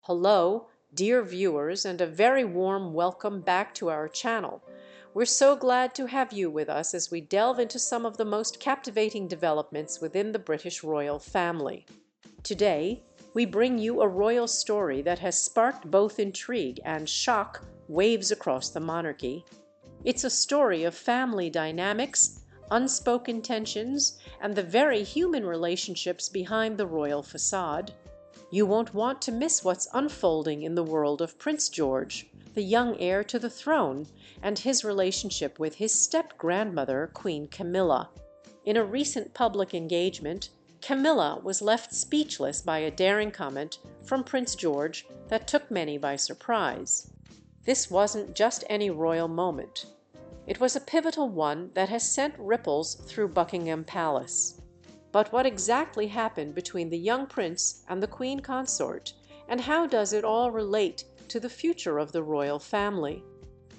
Hello, dear viewers, and a very warm welcome back to our channel. We're so glad to have you with us as we delve into some of the most captivating developments within the British royal family. Today, we bring you a royal story that has sparked both intrigue and shock waves across the monarchy. It's a story of family dynamics, unspoken tensions, and the very human relationships behind the royal facade. You won't want to miss what's unfolding in the world of Prince George, the young heir to the throne, and his relationship with his step-grandmother, Queen Camilla. In a recent public engagement, Camilla was left speechless by a daring comment from Prince George that took many by surprise. This wasn't just any royal moment. It was a pivotal one that has sent ripples through Buckingham Palace. But what exactly happened between the young prince and the queen consort, and how does it all relate to the future of the royal family?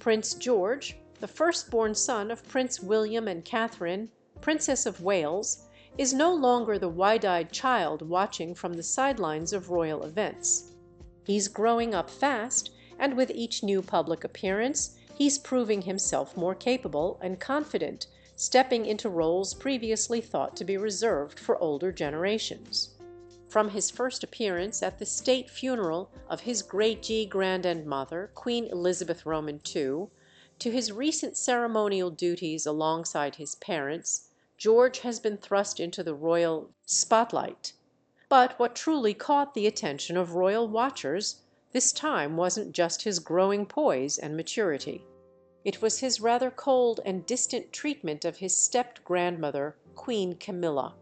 Prince George, the firstborn son of Prince William and Catherine, Princess of Wales, is no longer the wide-eyed child watching from the sidelines of royal events. He's growing up fast, and with each new public appearance, he's proving himself more capable and confident, stepping into roles previously thought to be reserved for older generations. From his first appearance at the state funeral of his great-grandmother, Queen Elizabeth Roman II, to his recent ceremonial duties alongside his parents, George has been thrust into the royal spotlight. But what truly caught the attention of royal watchers this time wasn't just his growing poise and maturity. It was his rather cold and distant treatment of his step-grandmother, Queen Camilla.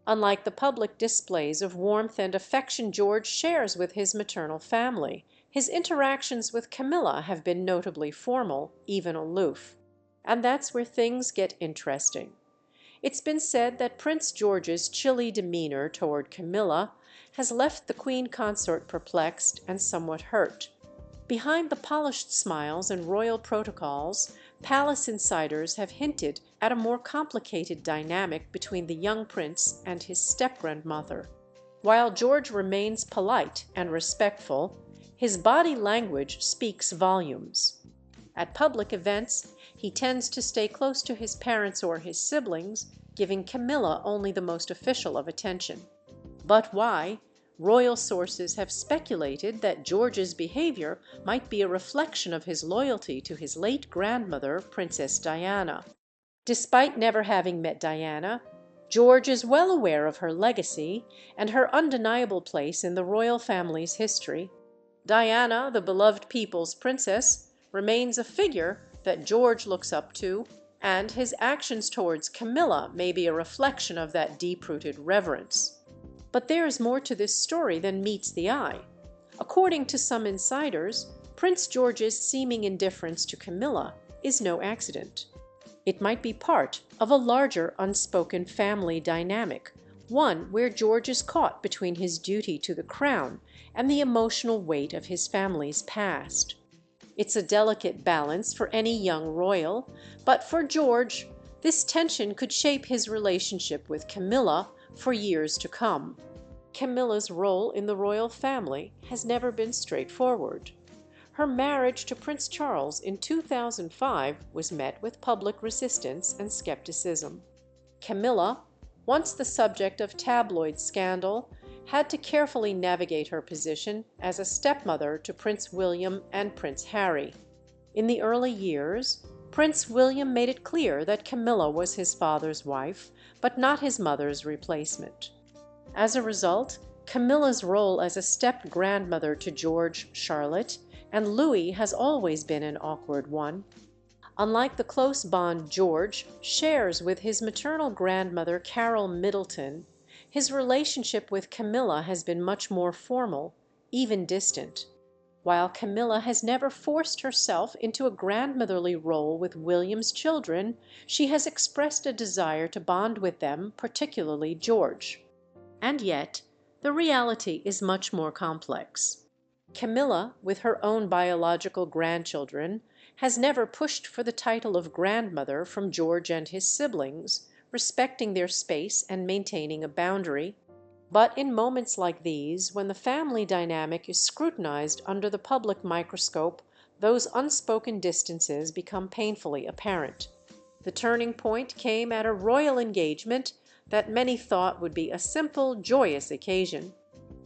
Unlike the public displays of warmth and affection George shares with his maternal family, his interactions with Camilla have been notably formal, even aloof. And that's where things get interesting. It's been said that Prince George's chilly demeanor toward Camilla has left the queen consort perplexed and somewhat hurt. Behind the polished smiles and royal protocols, palace insiders have hinted at a more complicated dynamic between the young prince and his step-grandmother. While George remains polite and respectful, his body language speaks volumes. At public events, he tends to stay close to his parents or his siblings, giving Camilla only the most official of attention. But why? Royal sources have speculated that George's behavior might be a reflection of his loyalty to his late grandmother, Princess Diana. Despite never having met Diana, George is well aware of her legacy and her undeniable place in the royal family's history. Diana, the beloved people's princess, remains a figure that George looks up to, and his actions towards Camilla may be a reflection of that deep-rooted reverence. But there's more to this story than meets the eye. According to some insiders, Prince George's seeming indifference to Camilla is no accident. It might be part of a larger unspoken family dynamic, one where George is caught between his duty to the crown and the emotional weight of his family's past. It's a delicate balance for any young royal, but for George, this tension could shape his relationship with Camilla for years to come. Camilla's role in the royal family has never been straightforward. Her marriage to Prince Charles in 2005 was met with public resistance and skepticism. Camilla, once the subject of tabloid scandal, had to carefully navigate her position as a stepmother to Prince William and Prince Harry. In the early years, Prince William made it clear that Camilla was his father's wife, but not his mother's replacement. As a result, Camilla's role as a step-grandmother to George, Charlotte, and Louis has always been an awkward one. Unlike the close bond George shares with his maternal grandmother Carol Middleton, his relationship with Camilla has been much more formal, even distant. While Camilla has never forced herself into a grandmotherly role with William's children, she has expressed a desire to bond with them, particularly George. And yet, the reality is much more complex. Camilla, with her own biological grandchildren, has never pushed for the title of grandmother from George and his siblings, respecting their space and maintaining a boundary. But in moments like these, when the family dynamic is scrutinized under the public microscope, those unspoken distances become painfully apparent. The turning point came at a royal engagement that many thought would be a simple, joyous occasion.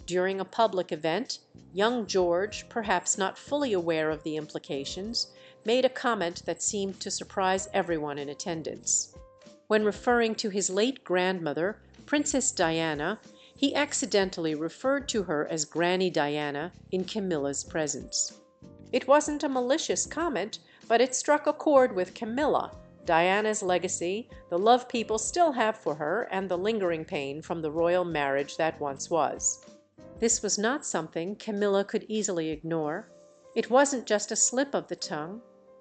During a public event, young George, perhaps not fully aware of the implications, made a comment that seemed to surprise everyone in attendance. When referring to his late grandmother, Princess Diana, he accidentally referred to her as Granny Diana in Camilla's presence. It wasn't a malicious comment, but it struck a chord with Camilla, Diana's legacy, the love people still have for her, and the lingering pain from the royal marriage that once was. This was not something Camilla could easily ignore. It wasn't just a slip of the tongue.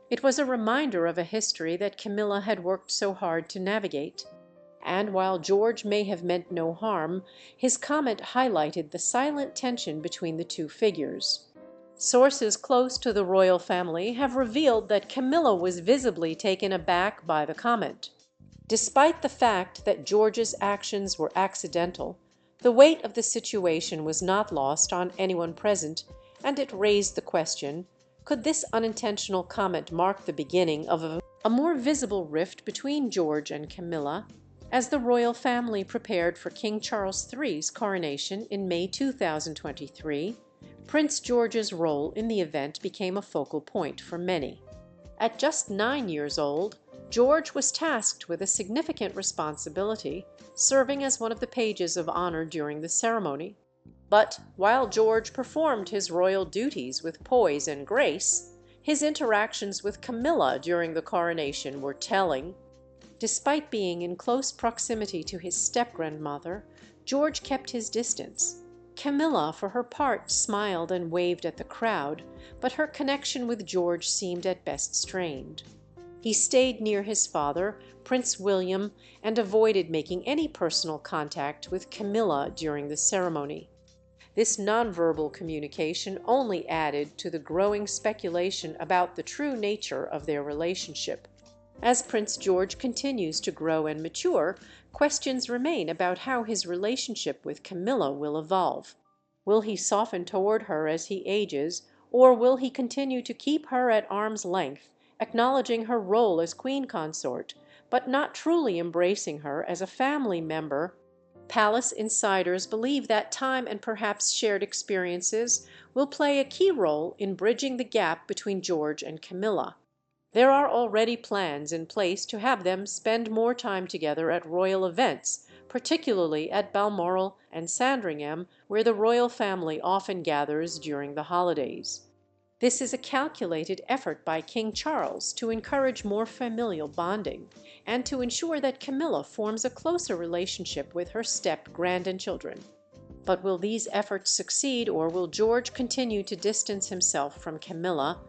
It was a reminder of a history that Camilla had worked so hard to navigate. And while George may have meant no harm, his comment highlighted the silent tension between the two figures. Sources close to the royal family have revealed that Camilla was visibly taken aback by the comment. Despite the fact that George's actions were accidental, the weight of the situation was not lost on anyone present, and it raised the question, could this unintentional comment mark the beginning of a more visible rift between George and Camilla? As the royal family prepared for King Charles III's coronation in May 2023, Prince George's role in the event became a focal point for many. At just 9 years old, George was tasked with a significant responsibility, serving as one of the pages of honor during the ceremony. But while George performed his royal duties with poise and grace, his interactions with Camilla during the coronation were telling. Despite being in close proximity to his step-grandmother, George kept his distance. Camilla, for her part, smiled and waved at the crowd, but her connection with George seemed at best strained. He stayed near his father, Prince William, and avoided making any personal contact with Camilla during the ceremony. This nonverbal communication only added to the growing speculation about the true nature of their relationship. As Prince George continues to grow and mature, questions remain about how his relationship with Camilla will evolve. Will he soften toward her as he ages, or will he continue to keep her at arm's length, acknowledging her role as queen consort, but not truly embracing her as a family member? Palace insiders believe that time and perhaps shared experiences will play a key role in bridging the gap between George and Camilla. There are already plans in place to have them spend more time together at royal events, particularly at Balmoral and Sandringham, where the royal family often gathers during the holidays. This is a calculated effort by King Charles to encourage more familial bonding and to ensure that Camilla forms a closer relationship with her step-grandchildren. But will these efforts succeed, or will George continue to distance himself from Camilla,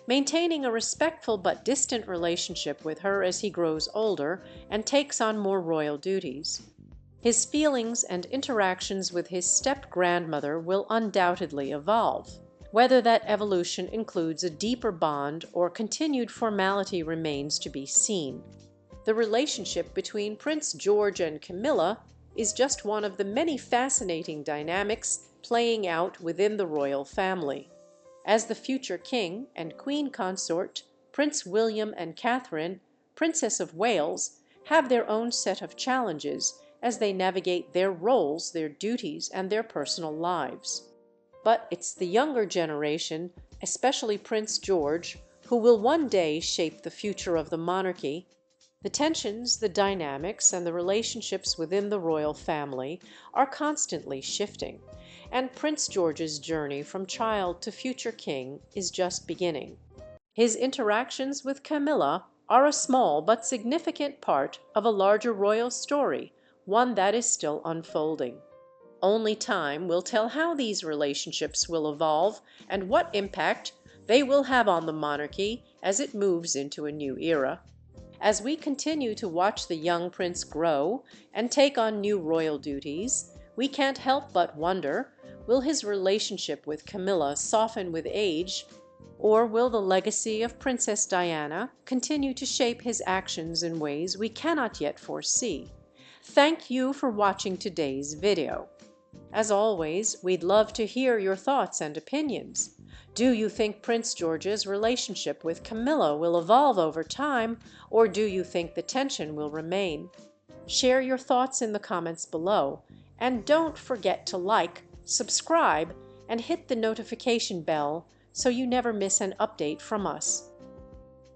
maintaining a respectful but distant relationship with her as he grows older and takes on more royal duties? His feelings and interactions with his step-grandmother will undoubtedly evolve. Whether that evolution includes a deeper bond or continued formality remains to be seen. The relationship between Prince George and Camilla is just one of the many fascinating dynamics playing out within the royal family. As the future king and queen consort, Prince William and Catherine, Princess of Wales, have their own set of challenges as they navigate their roles, their duties, and their personal lives. But it's the younger generation, especially Prince George, who will one day shape the future of the monarchy. The tensions, the dynamics, and the relationships within the royal family are constantly shifting, and Prince George's journey from child to future king is just beginning. His interactions with Camilla are a small but significant part of a larger royal story, one that is still unfolding. Only time will tell how these relationships will evolve and what impact they will have on the monarchy as it moves into a new era. As we continue to watch the young prince grow and take on new royal duties, we can't help but wonder, will his relationship with Camilla soften with age, or will the legacy of Princess Diana continue to shape his actions in ways we cannot yet foresee? Thank you for watching today's video. As always, we'd love to hear your thoughts and opinions. Do you think Prince George's relationship with Camilla will evolve over time, or do you think the tension will remain? Share your thoughts in the comments below, and don't forget to like, subscribe, and hit the notification bell so you never miss an update from us.